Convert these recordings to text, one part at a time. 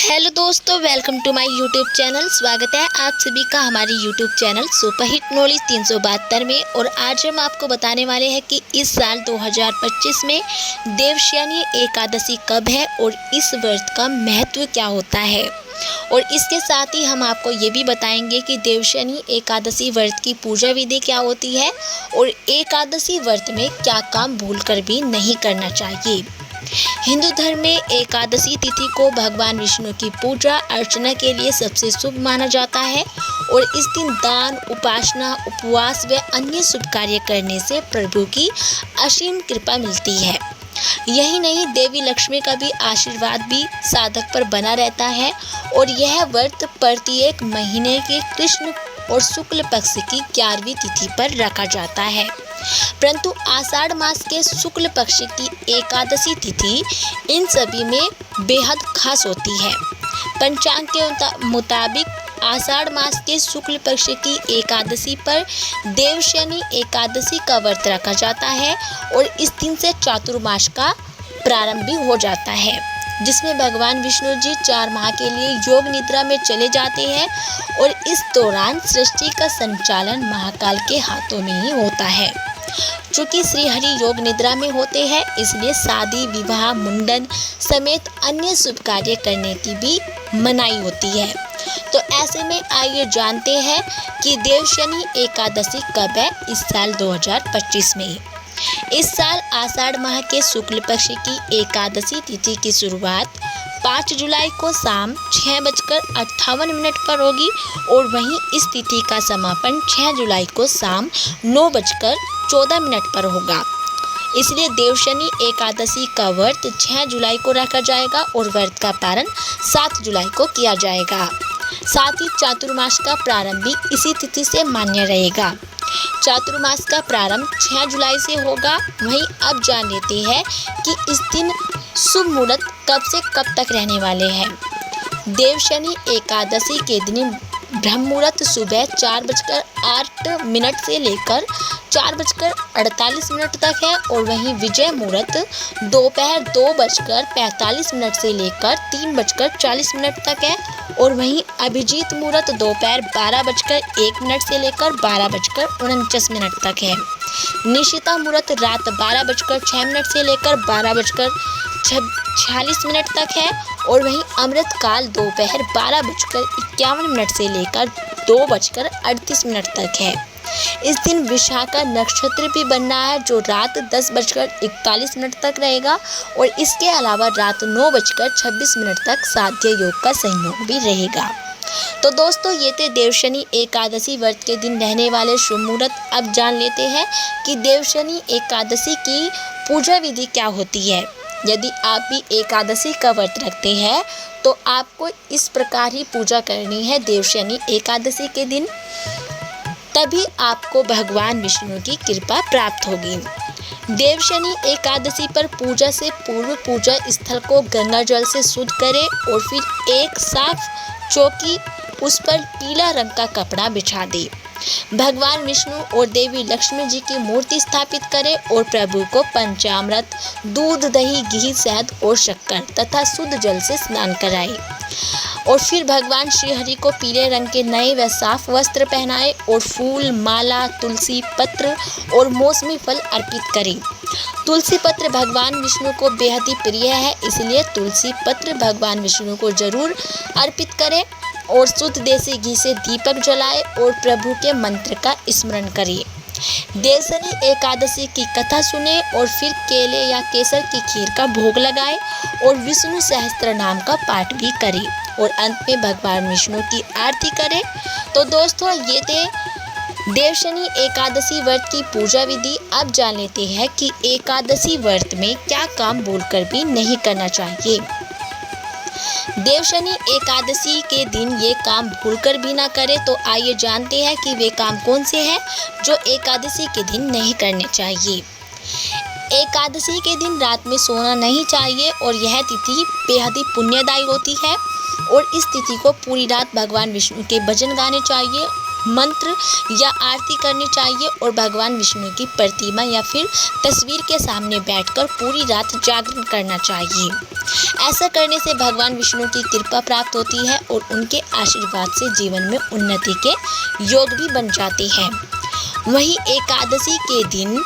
Hello दोस्तों, welcome to my YouTube channel. स्वागत है आप सभी का हमारी यूट्यूब चैनल सुपरहिट नॉलेज 372 में। और आज हम आपको बताने वाले हैं कि इस साल 2025 में देवशयनी एकादशी कब है और इस व्रत का महत्व क्या होता है। और इसके साथ ही हम आपको ये भी बताएंगे कि देवशयनी एकादशी व्रत की पूजा विधि क्या होती है और एकादशी व्रत में क्या काम भूलकर भी नहीं करना चाहिए। हिंदू धर्म में एकादशी तिथि को भगवान विष्णु की पूजा अर्चना के लिए सबसे शुभ माना जाता है और इस दिन दान, उपासना, उपवास व अन्य शुभ कार्य करने से प्रभु की असीम कृपा मिलती है। यही नहीं, देवी लक्ष्मी का भी आशीर्वाद भी साधक पर बना रहता है। और यह व्रत प्रत्येक महीने के कृष्ण और शुक्ल पक्ष की 11वीं तिथि पर रखा जाता है, परंतु आषाढ़ मास के शुक्ल पक्ष की एकादशी तिथि इन सभी में बेहद खास होती है। पंचांग के मुताबिक आषाढ़ मास के शुक्ल पक्ष की एकादशी पर देवशयनी एकादशी का व्रत रखा जाता है और इस दिन से चातुर्मास का प्रारंभ भी हो जाता है, जिसमें भगवान विष्णु जी 4 माह के लिए योग निद्रा में चले जाते हैं और इस दौरान सृष्टि का संचालन महाकाल के हाथों में ही होता है। चूँकि श्री हरि योग निद्रा में होते हैं, इसलिए शादी, विवाह, मुंडन समेत अन्य शुभ कार्य करने की भी मनाही होती है। तो ऐसे में आइए जानते हैं कि देवशयनी एकादशी कब है इस साल 2025 में। इस साल आषाढ़ माह के शुक्ल पक्ष की एकादशी तिथि की शुरुआत 5 जुलाई को शाम 6:58 पर होगी और वहीं इस तिथि का समापन 6 जुलाई को शाम 9:14 पर होगा। इसलिए देवशयनी एकादशी का व्रत 6 जुलाई को रखा जाएगा और व्रत का पारण 7 जुलाई को किया जाएगा। साथ ही चातुर्मास का प्रारंभ भी इसी तिथि से मान्य रहेगा। चातुर्मास का प्रारंभ 6 जुलाई से होगा। वहीं अब जान लेते हैं कि इस दिन शुभ मुहूर्त कब से कब तक रहने वाले हैं। देवशयनी एकादशी के दिन ब्रह्म मुहूर्त सुबह 4:08 से लेकर 4:48 तक है और वहीं विजय मुहूर्त दोपहर 2:45 से लेकर 3:40 तक है और वहीं अभिजीत मुहूर्त दोपहर 12:01 से लेकर 12:49 तक है। निशिता मुहूर्त रात 12:06 से लेकर 12:46 तक है और वहीं अमृत काल दोपहर 12:51 से लेकर 2:38 तक है। इस दिन विशाखा नक्षत्र भी बनना है, जो रात 10:41 तक रहेगा और इसके अलावा रात 9:26 तक साध्य योग का संयोग भी रहेगा। तो दोस्तों, ये थे देवशयनी एकादशी व्रत के दिन रहने वाले शुभ मुहूर्त। अब जान लेते हैं कि देवशयनी एकादशी की पूजा विधि क्या होती है। यदि आप भी एकादशी का व्रत रखते हैं तो आपको इस प्रकार ही पूजा करनी है देवशयनी एकादशी के दिन, तभी आपको भगवान विष्णु की कृपा प्राप्त होगी। देवशयनी एकादशी पर पूजा से पूर्व पूजा स्थल को गंगा जल से शुद्ध करें और फिर एक साफ चौकी उस पर पीला रंग का कपड़ा बिछा दे। भगवान विष्णु और देवी लक्ष्मी जी की मूर्ति स्थापित करें और प्रभु को पंचामृत, दूध, दही, घी, शहद और शक्कर तथा शुद्ध जल से स्नान कराएं और फिर भगवान श्री हरि को पीले रंग के नए व साफ वस्त्र पहनाएं और फूल, माला, तुलसी पत्र और मौसमी फल अर्पित करें। तुलसी पत्र भगवान विष्णु को बेहद ही प्रिय है, इसलिए तुलसी पत्र भगवान विष्णु को जरूर अर्पित करें और शुद्ध देसी घी से दीपक जलाएं और प्रभु के मंत्र का स्मरण करें। देवशयनी एकादशी की कथा सुने और फिर केले या केसर की खीर का भोग लगाएं और विष्णु सहस्त्र नाम का पाठ भी करें और अंत में भगवान विष्णु की आरती करें। तो दोस्तों, ये थे देवशयनी एकादशी व्रत की पूजा विधि। अब जान लेते हैं कि एकादशी व्रत में क्या काम भूलकर भी नहीं करना चाहिए। देवशयनी एकादशी के दिन ये काम भूलकर भी ना करें, तो आइए जानते हैं कि वे काम कौन से हैं जो एकादशी के दिन नहीं करने चाहिए। एकादशी के दिन रात में सोना नहीं चाहिए और यह तिथि बेहद ही पुण्यदायी होती है और इस तिथि को पूरी रात भगवान विष्णु के भजन गाने चाहिए मंत्र या आरती करनी चाहिए और भगवान विष्णु की प्रतिमा या फिर तस्वीर के सामने बैठकर पूरी रात जागरण करना चाहिए। ऐसा करने से भगवान विष्णु की कृपा प्राप्त होती है और उनके आशीर्वाद से जीवन में उन्नति के योग भी बन जाते हैं। वहीं एकादशी के दिन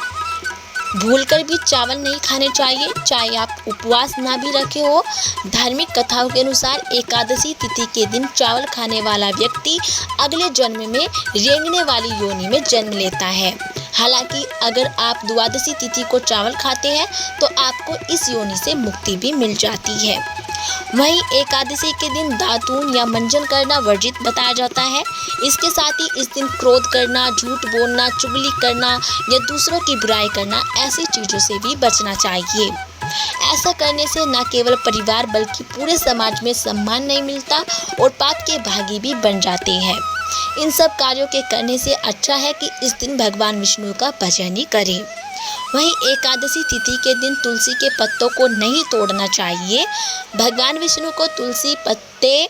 भूलकर भी चावल नहीं खाने चाहिए, चाहे आप उपवास ना भी रखे हो। धार्मिक कथाओं के अनुसार एकादशी तिथि के दिन चावल खाने वाला व्यक्ति अगले जन्म में रेंगने वाली योनि में जन्म लेता है। हालांकि अगर आप द्वादशी तिथि को चावल खाते हैं तो आपको इस योनि से मुक्ति भी मिल जाती है। वहीं एकादशी के दिन दातून या मंजन करना वर्जित बताया जाता है। इसके साथ ही इस दिन क्रोध करना, झूठ बोलना, चुगली करना या दूसरों की बुराई करना, ऐसी चीज़ों से भी बचना चाहिए। ऐसा करने से न केवल परिवार बल्कि पूरे समाज में सम्मान नहीं मिलता और पाप के भागी भी बन जाते हैं। इन सब कार्यों के करने से अच्छा है कि इस दिन भगवान विष्णु का भजन ही करें। वहीं एकादशी तिथि के दिन तुलसी के पत्तों को नहीं तोड़ना चाहिए। भगवान विष्णु को तुलसी पत्ते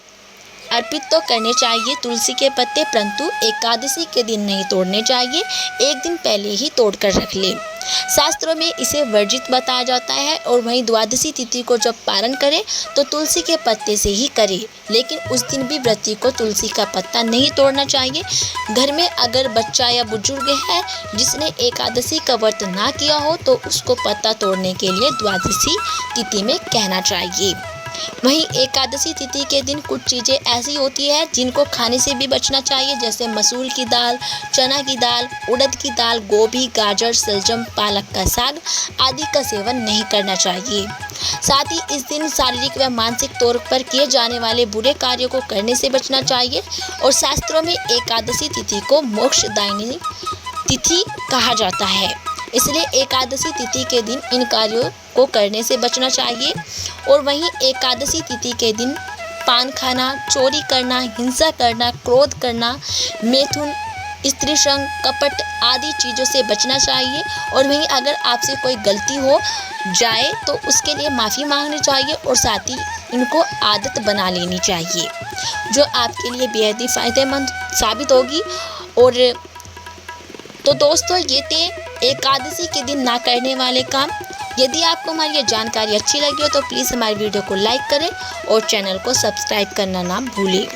अर्पित तो करने चाहिए तुलसी के पत्ते, परंतु एकादशी के दिन नहीं तोड़ने चाहिए, एक दिन पहले ही तोड़कर रख ले। शास्त्रों में इसे वर्जित बताया जाता है। और वहीं द्वादशी तिथि को जब पारण करें तो तुलसी के पत्ते से ही करें, लेकिन उस दिन भी व्रती को तुलसी का पत्ता नहीं तोड़ना चाहिए। घर में अगर बच्चा या बुजुर्ग है जिसने एकादशी का व्रत ना किया हो तो उसको पत्ता तोड़ने के लिए द्वादशी तिथि में कहना चाहिए। वहीं एकादशी तिथि के दिन कुछ चीज़ें ऐसी होती है जिनको खाने से भी बचना चाहिए, जैसे मसूर की दाल, चना की दाल, उड़द की दाल, गोभी, गाजर, शलजम, पालक का साग आदि का सेवन नहीं करना चाहिए। साथ ही इस दिन शारीरिक व मानसिक तौर पर किए जाने वाले बुरे कार्यों को करने से बचना चाहिए। और शास्त्रों में एकादशी तिथि को मोक्षदायिनी तिथि कहा जाता है, इसलिए एकादशी तिथि के दिन इन कार्यों को करने से बचना चाहिए। और वहीं एकादशी तिथि के दिन पान खाना, चोरी करना, हिंसा करना, क्रोध करना, मैथुन, स्त्री संग, कपट आदि चीज़ों से बचना चाहिए। और वहीं अगर आपसे कोई गलती हो जाए तो उसके लिए माफ़ी मांगनी चाहिए और साथ ही इनको आदत बना लेनी चाहिए, जो आपके लिए बेहद ही फ़ायदेमंद साबित होगी। और तो दोस्तों, ये थे एकादशी के दिन ना करने वाले काम। यदि आपको हमारी ये जानकारी अच्छी लगी हो तो प्लीज़ हमारी वीडियो को लाइक करें और चैनल को सब्सक्राइब करना ना भूलें।